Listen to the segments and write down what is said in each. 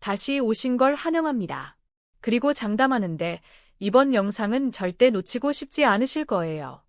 다시 오신 걸 환영합니다. 그리고 장담하는데 이번 영상은 절대 놓치고 싶지 않으실 거예요.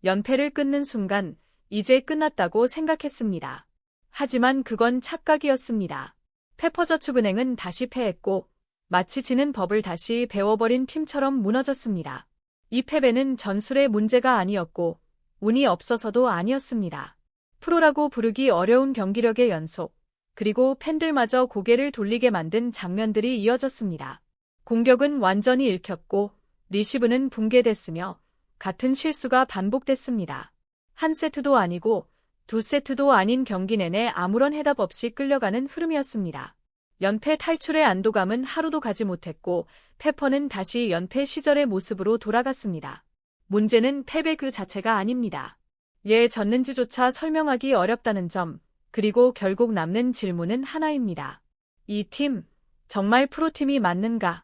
연패를 끊는 순간 이제 끝났다고 생각했습니다. 하지만 그건 착각이었습니다. 페퍼저축은행은 다시 패했고 마치 지는 법을 다시 배워버린 팀처럼 무너졌습니다. 이 패배는 전술의 문제가 아니었고 운이 없어서도 아니었습니다. 프로라고 부르기 어려운 경기력의 연속, 그리고 팬들마저 고개를 돌리게 만든 장면들이 이어졌습니다. 공격은 완전히 읽혔고 리시브는 붕괴됐으며 같은 실수가 반복됐습니다. 한 세트도 아니고 두 세트도 아닌 경기 내내 아무런 해답 없이 끌려가는 흐름이었습니다. 연패 탈출의 안도감은 하루도 가지 못했고 페퍼는 다시 연패 시절의 모습으로 돌아갔습니다. 문제는 패배 그 자체가 아닙니다. 왜 졌는지조차 설명하기 어렵다는 점, 그리고 결국 남는 질문은 하나입니다. 이 팀, 정말 프로팀이 맞는가?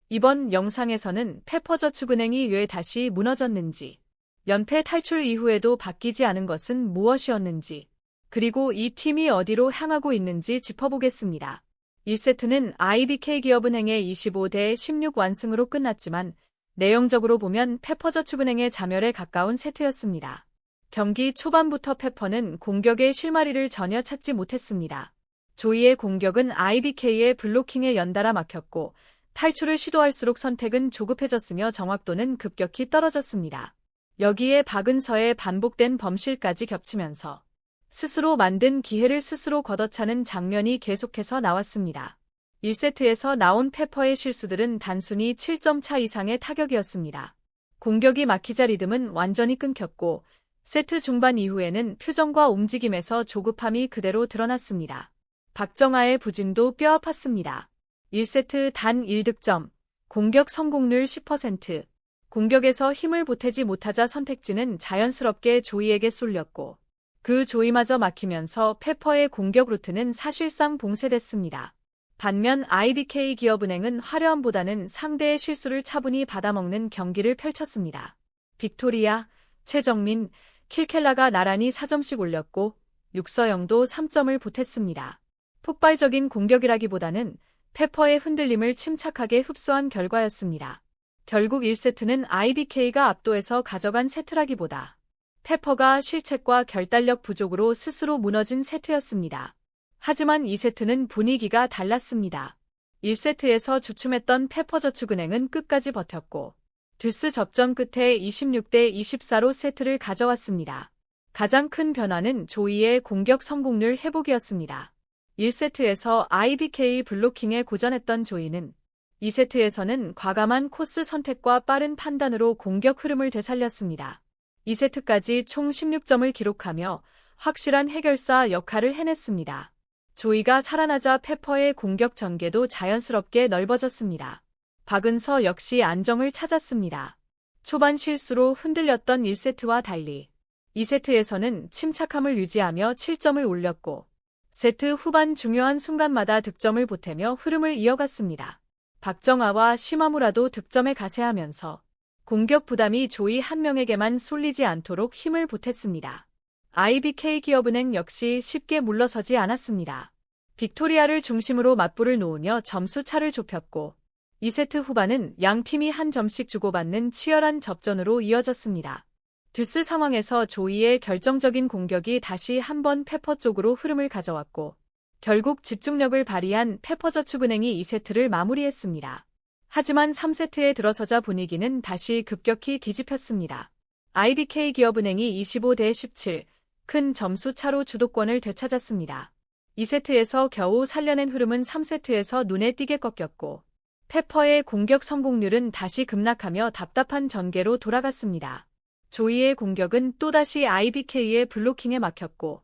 이번 영상에서는 페퍼저축은행이 왜 다시 무너졌는지, 연패 탈출 이후에도 바뀌지 않은 것은 무엇이었는지, 그리고 이 팀이 어디로 향하고 있는지 짚어보겠습니다. 1세트는 IBK기업은행의 25대 16 완승으로 끝났지만 내용적으로 보면 페퍼저축은행의 자멸에 가까운 세트였습니다. 경기 초반부터 페퍼는 공격의 실마리를 전혀 찾지 못했습니다. 조이의 공격은 IBK의 블로킹에 연달아 막혔고 탈출을 시도할수록 선택은 조급해졌으며 정확도는 급격히 떨어졌습니다. 여기에 박은서의 반복된 범실까지 겹치면서 스스로 만든 기회를 스스로 걷어차는 장면이 계속해서 나왔습니다. 1세트에서 나온 페퍼의 실수들은 단순히 7점 차 이상의 타격이었습니다. 공격이 막히자 리듬은 완전히 끊겼고 세트 중반 이후에는 표정과 움직임에서 조급함이 그대로 드러났습니다. 박정아의 부진도 뼈아팠습니다. 1세트 단 1득점, 공격 성공률 10%, 공격에서 힘을 보태지 못하자 선택지는 자연스럽게 조이에게 쏠렸고 그 조이마저 막히면서 페퍼의 공격 루트는 사실상 봉쇄됐습니다. 반면 IBK기업은행은 화려함보다는 상대의 실수를 차분히 받아먹는 경기를 펼쳤습니다. 빅토리아, 최정민, 킬켈라가 나란히 4점씩 올렸고 육서영도 3점을 보탰습니다. 폭발적인 공격이라기보다는 페퍼의 흔들림을 침착하게 흡수한 결과였습니다. 결국 1세트는 IBK가 압도해서 가져간 세트라기보다 페퍼가 실책과 결단력 부족으로 스스로 무너진 세트였습니다. 하지만 2세트는 분위기가 달랐습니다. 1세트에서 주춤했던 페퍼저축은행은 끝까지 버텼고 듀스 접전 끝에 26대 24로 세트를 가져왔습니다. 가장 큰 변화는 조이의 공격 성공률 회복이었습니다. 1세트에서 IBK 블로킹에 고전했던 조이는 2세트에서는 과감한 코스 선택과 빠른 판단으로 공격 흐름을 되살렸습니다. 2세트까지 총 16점을 기록하며 확실한 해결사 역할을 해냈습니다. 조이가 살아나자 페퍼의 공격 전개도 자연스럽게 넓어졌습니다. 박은서 역시 안정을 찾았습니다. 초반 실수로 흔들렸던 1세트와 달리 2세트에서는 침착함을 유지하며 7점을 올렸고 세트 후반 중요한 순간마다 득점을 보태며 흐름을 이어갔습니다. 박정아와 시마무라도 득점에 가세하면서 공격 부담이 조이 한 명에게만 쏠리지 않도록 힘을 보탰습니다. IBK기업은행 역시 쉽게 물러서지 않았습니다. 빅토리아를 중심으로 맞불을 놓으며 점수 차를 좁혔고 2세트 후반은 양 팀이 한 점씩 주고받는 치열한 접전으로 이어졌습니다. 듀스 상황에서 조이의 결정적인 공격이 다시 한번 페퍼 쪽으로 흐름을 가져왔고 결국 집중력을 발휘한 페퍼저축은행이 2세트를 마무리했습니다. 하지만 3세트에 들어서자 분위기는 다시 급격히 뒤집혔습니다. IBK기업은행이 25대 17, 큰 점수 차로 주도권을 되찾았습니다. 2세트에서 겨우 살려낸 흐름은 3세트에서 눈에 띄게 꺾였고 페퍼의 공격 성공률은 다시 급락하며 답답한 전개로 돌아갔습니다. 조이의 공격은 또다시 IBK의 블로킹에 막혔고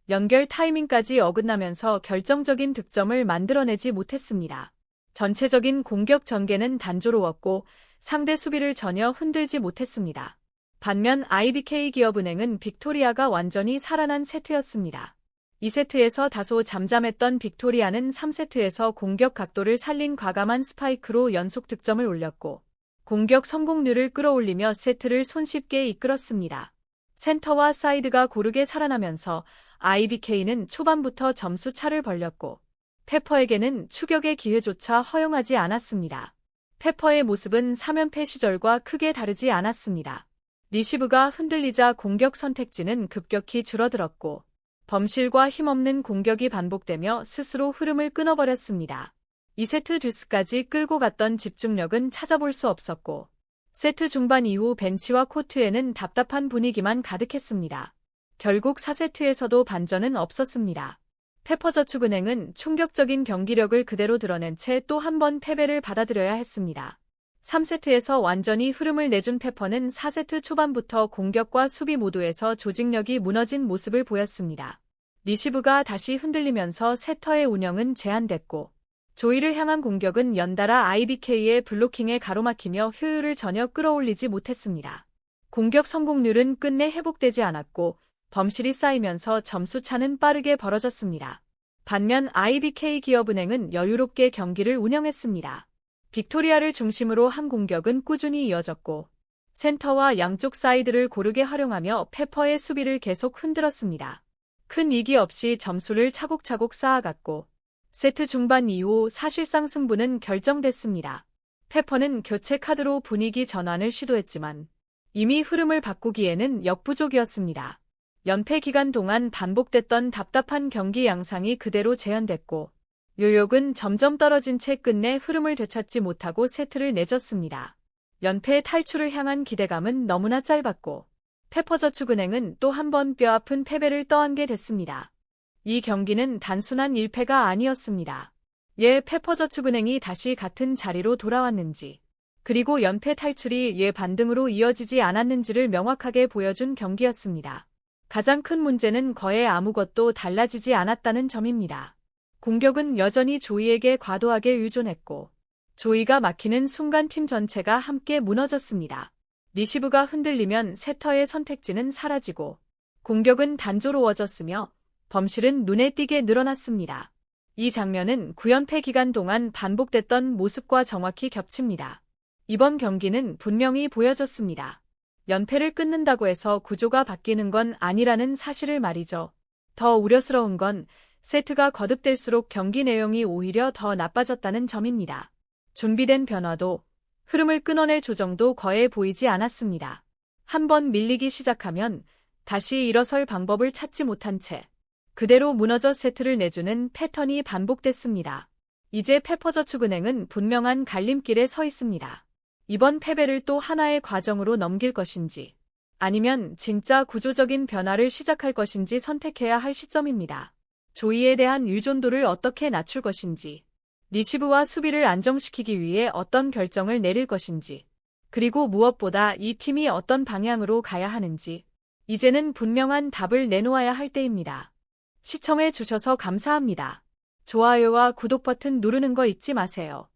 연결 타이밍까지 어긋나면서 결정적인 득점을 만들어내지 못했습니다. 전체적인 공격 전개는 단조로웠고 상대 수비를 전혀 흔들지 못했습니다. 반면 IBK기업은행은 빅토리아가 완전히 살아난 세트였습니다. 2세트에서 다소 잠잠했던 빅토리아는 3세트에서 공격 각도를 살린 과감한 스파이크로 연속 득점을 올렸고 공격 성공률을 끌어올리며 세트를 손쉽게 이끌었습니다. 센터와 사이드가 고르게 살아나면서 IBK는 초반부터 점수 차를 벌렸고 페퍼에게는 추격의 기회조차 허용하지 않았습니다. 페퍼의 모습은 3연패 시절과 크게 다르지 않았습니다. 리시브가 흔들리자 공격 선택지는 급격히 줄어들었고 범실과 힘없는 공격이 반복되며 스스로 흐름을 끊어버렸습니다. 2세트 듀스까지 끌고 갔던 집중력은 찾아볼 수 없었고 세트 중반 이후 벤치와 코트에는 답답한 분위기만 가득했습니다. 결국 4세트에서도 반전은 없었습니다. 페퍼저축은행은 충격적인 경기력을 그대로 드러낸 채 또 한 번 패배를 받아들여야 했습니다. 3세트에서 완전히 흐름을 내준 페퍼는 4세트 초반부터 공격과 수비 모두에서 조직력이 무너진 모습을 보였습니다. 리시브가 다시 흔들리면서 세터의 운영은 제한됐고 조이를 향한 공격은 연달아 IBK의 블로킹에 가로막히며 효율을 전혀 끌어올리지 못했습니다. 공격 성공률은 끝내 회복되지 않았고 범실이 쌓이면서 점수 차는 빠르게 벌어졌습니다. 반면 IBK 기업은행은 여유롭게 경기를 운영했습니다. 빅토리아를 중심으로 한 공격은 꾸준히 이어졌고 센터와 양쪽 사이드를 고르게 활용하며 페퍼의 수비를 계속 흔들었습니다. 큰 위기 없이 점수를 차곡차곡 쌓아갔고 세트 중반 이후 사실상 승부는 결정됐습니다. 페퍼는 교체 카드로 분위기 전환을 시도했지만 이미 흐름을 바꾸기에는 역부족이었습니다. 연패 기간 동안 반복됐던 답답한 경기 양상이 그대로 재현됐고 요욕은 점점 떨어진 채 끝내 흐름을 되찾지 못하고 세트를 내줬습니다. 연패 탈출을 향한 기대감은 너무나 짧았고 페퍼저축은행은 또 한 번 뼈아픈 패배를 떠안게 됐습니다. 이 경기는 단순한 1패가 아니었습니다. 페퍼저축은행이 다시 같은 자리로 돌아왔는지 그리고 연패 탈출이 반등으로 이어지지 않았는지를 명확하게 보여준 경기였습니다. 가장 큰 문제는 거의 아무것도 달라지지 않았다는 점입니다. 공격은 여전히 조이에게 과도하게 의존했고 조이가 막히는 순간 팀 전체가 함께 무너졌습니다. 리시브가 흔들리면 세터의 선택지는 사라지고 공격은 단조로워졌으며 범실은 눈에 띄게 늘어났습니다. 이 장면은 9연패 기간 동안 반복됐던 모습과 정확히 겹칩니다. 이번 경기는 분명히 보여줬습니다. 연패를 끊는다고 해서 구조가 바뀌는 건 아니라는 사실을 말이죠. 더 우려스러운 건 세트가 거듭될수록 경기 내용이 오히려 더 나빠졌다는 점입니다. 준비된 변화도 흐름을 끊어낼 조정도 거의 보이지 않았습니다. 한번 밀리기 시작하면 다시 일어설 방법을 찾지 못한 채 그대로 무너져 세트를 내주는 패턴이 반복됐습니다. 이제 페퍼저축은행은 분명한 갈림길에 서 있습니다. 이번 패배를 또 하나의 과정으로 넘길 것인지 아니면 진짜 구조적인 변화를 시작할 것인지 선택해야 할 시점입니다. 조이에 대한 의존도를 어떻게 낮출 것인지, 리시브와 수비를 안정시키기 위해 어떤 결정을 내릴 것인지, 그리고 무엇보다 이 팀이 어떤 방향으로 가야 하는지 이제는 분명한 답을 내놓아야 할 때입니다. 시청해 주셔서 감사합니다. 좋아요와 구독 버튼 누르는 거 잊지 마세요.